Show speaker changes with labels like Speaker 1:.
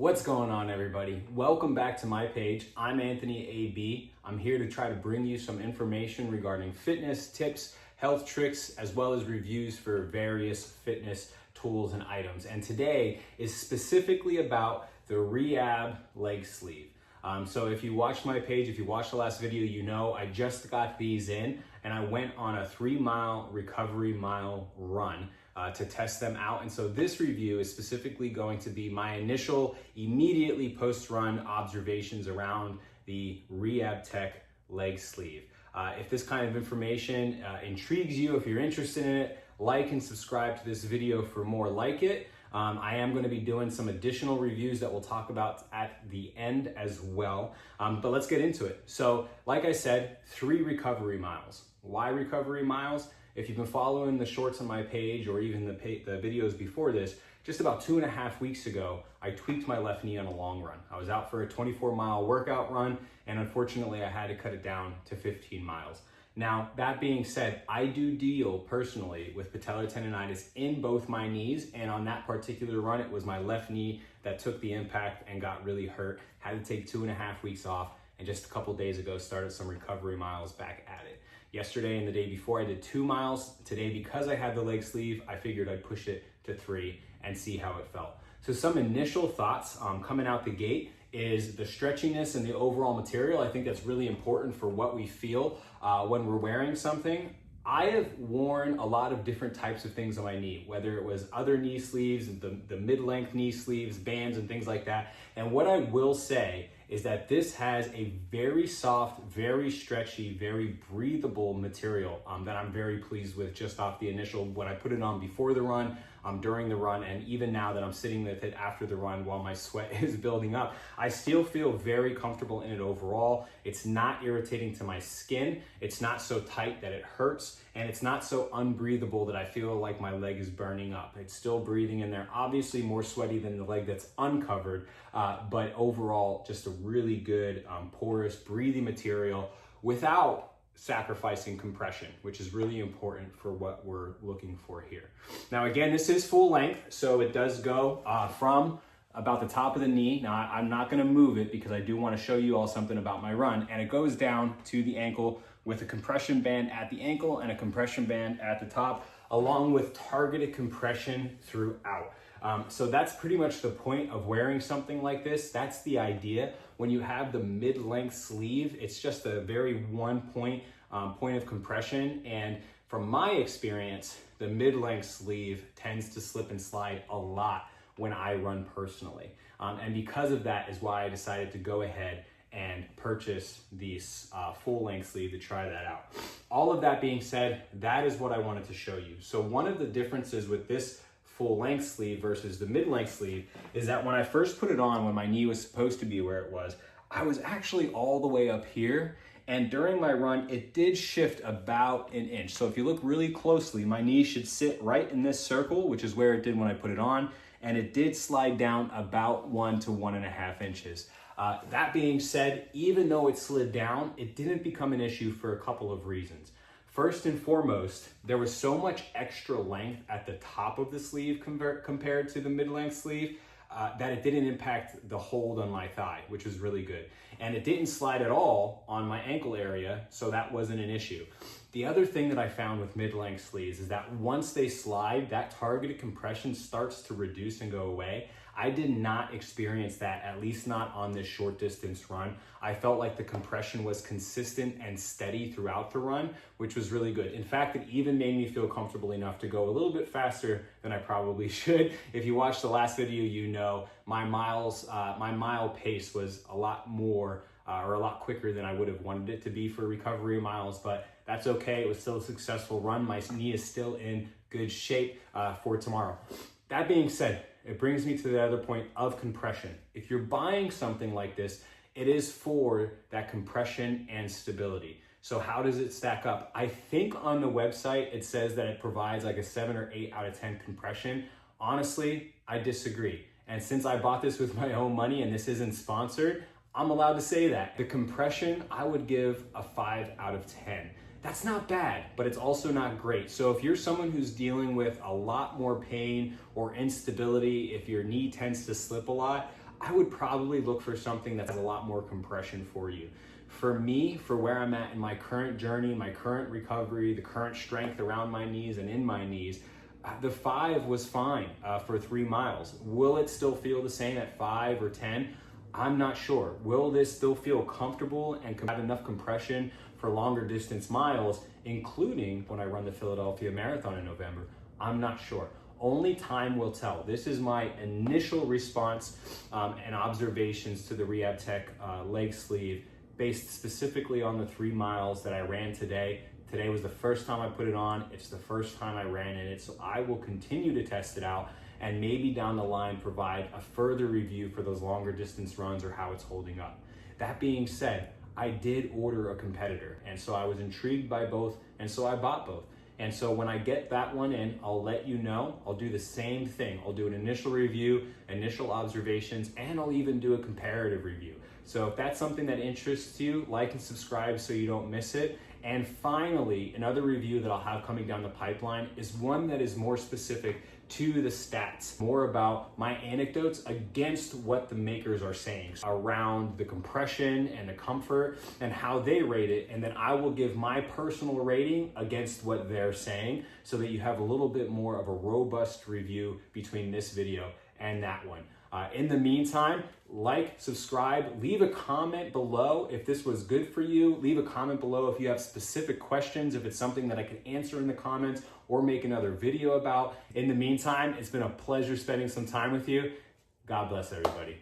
Speaker 1: What's going on, everybody? Welcome back to my page. I'm Anthony AB. I'm here to try to bring you some information regarding fitness tips, health tricks, as well as reviews for various fitness tools and items. And today is specifically about the Reab leg sleeve. So if you watched my page, if you watched the last video, you know I just got these in and I went on a 3-mile recovery mile run to test them out. And so this review is specifically going to be my initial, immediately post-run observations around the Reab Tech leg sleeve. If this kind of information intrigues you, if you're interested in it, like and subscribe to this video for more like it. I am going to be doing some additional reviews that we'll talk about at the end as well. But let's get into it. So like I said, 3 recovery miles. Why recovery miles? If you've been following the shorts on my page or even the videos before this, just about 2.5 weeks ago, I tweaked my left knee on a long run. I was out for a 24-mile workout run, and unfortunately I had to cut it down to 15 miles. Now, that being said, I do deal personally with patellar tendonitis in both my knees, and on that particular run, it was my left knee that took the impact and got really hurt. Had to take 2.5 weeks off, and just a couple days ago, started some recovery miles back at it. Yesterday and the day before, I did 2 miles. Today, because I had the leg sleeve, I figured I'd push it to 3 and see how it felt. So some initial thoughts coming out the gate is the stretchiness and the overall material. I think that's really important for what we feel when we're wearing something. I have worn a lot of different types of things on my knee, whether it was other knee sleeves, the mid-length knee sleeves, bands and things like that. And what I will say is that this has a very soft, very stretchy, very breathable material that I'm very pleased with just off the initial, when I put it on before the run, during the run, and even now that I'm sitting with it after the run while my sweat is building up, I still feel very comfortable in it overall. It's not irritating to my skin. It's not so tight that it hurts, and it's not so unbreathable that I feel like my leg is burning up. It's still breathing in there, obviously more sweaty than the leg that's uncovered, but overall just a really good porous, breathy material without sacrificing compression, which is really important for what we're looking for here. Now, again, this is full length, so it does go from about the top of the knee. Now, I'm not going to move it because I do want to show you all something about my run, and it goes down to the ankle with a compression band at the ankle and a compression band at the top, along with targeted compression throughout. So that's pretty much the point of wearing something like this. That's the idea. When you have the mid-length sleeve, it's just a very one point of compression. And from my experience, the mid-length sleeve tends to slip and slide a lot when I run personally. And because of that is why I decided to go ahead and purchase these full-length sleeve to try that out. All of that being said, that is what I wanted to show you. So one of the differences with this full-length sleeve versus the mid-length sleeve is that when I first put it on, when my knee was supposed to be where it was, I was actually all the way up here, and during my run, it did shift about an inch. So if you look really closely, my knee should sit right in this circle, which is where it did when I put it on, and it did slide down about 1 to 1.5 inches. That being said, even though it slid down, it didn't become an issue for a couple of reasons. First and foremost, there was so much extra length at the top of the sleeve compared to the mid-length sleeve that it didn't impact the hold on my thigh, which was really good. And it didn't slide at all on my ankle area, so that wasn't an issue. The other thing that I found with mid-length sleeves is that once they slide, that targeted compression starts to reduce and go away. I did not experience that, at least not on this short distance run. I felt like the compression was consistent and steady throughout the run, which was really good. In fact, it even made me feel comfortable enough to go a little bit faster than I probably should. If you watched the last video, you know my mile pace was a lot more or a lot quicker than I would have wanted it to be for recovery miles, but that's okay. It was still a successful run. My knee is still in good shape for tomorrow. That being said, it brings me to the other point of compression. If you're buying something like this, it is for that compression and stability. So how does it stack up? I think on the website, it says that it provides like a 7 or 8 out of 10 compression. Honestly, I disagree. And since I bought this with my own money and this isn't sponsored, I'm allowed to say that. The compression, I would give a 5 out of 10. That's not bad, but it's also not great. So if you're someone who's dealing with a lot more pain or instability, if your knee tends to slip a lot, I would probably look for something that has a lot more compression for you. For me, for where I'm at in my current journey, my current recovery, the current strength around my knees and in my knees, the 5 was fine for 3 miles. Will it still feel the same at 5 or 10? I'm not sure. Will this still feel comfortable and have enough compression for longer distance miles, including when I run the Philadelphia Marathon in November? I'm not sure. Only time will tell. This is my initial response and observations to the Reab Tech leg sleeve, based specifically on the 3 miles that I ran today. Today was the first time I put it on. It's the first time I ran in it. So I will continue to test it out and maybe down the line provide a further review for those longer distance runs or how it's holding up. That being said, I did order a competitor, and so I was intrigued by both, and so I bought both. And so when I get that one in, I'll let you know. I'll do the same thing. I'll do an initial review, initial observations, and I'll even do a comparative review. So if that's something that interests you, like and subscribe so you don't miss it. And finally, another review that I'll have coming down the pipeline is one that is more specific to the stats, more about my anecdotes against what the makers are saying around the compression and the comfort and how they rate it. And then I will give my personal rating against what they're saying so that you have a little bit more of a robust review between this video and that one. In the meantime, like, subscribe, leave a comment below if this was good for you. Leave a comment below if you have specific questions, if it's something that I can answer in the comments or make another video about. In the meantime, it's been a pleasure spending some time with you. God bless everybody.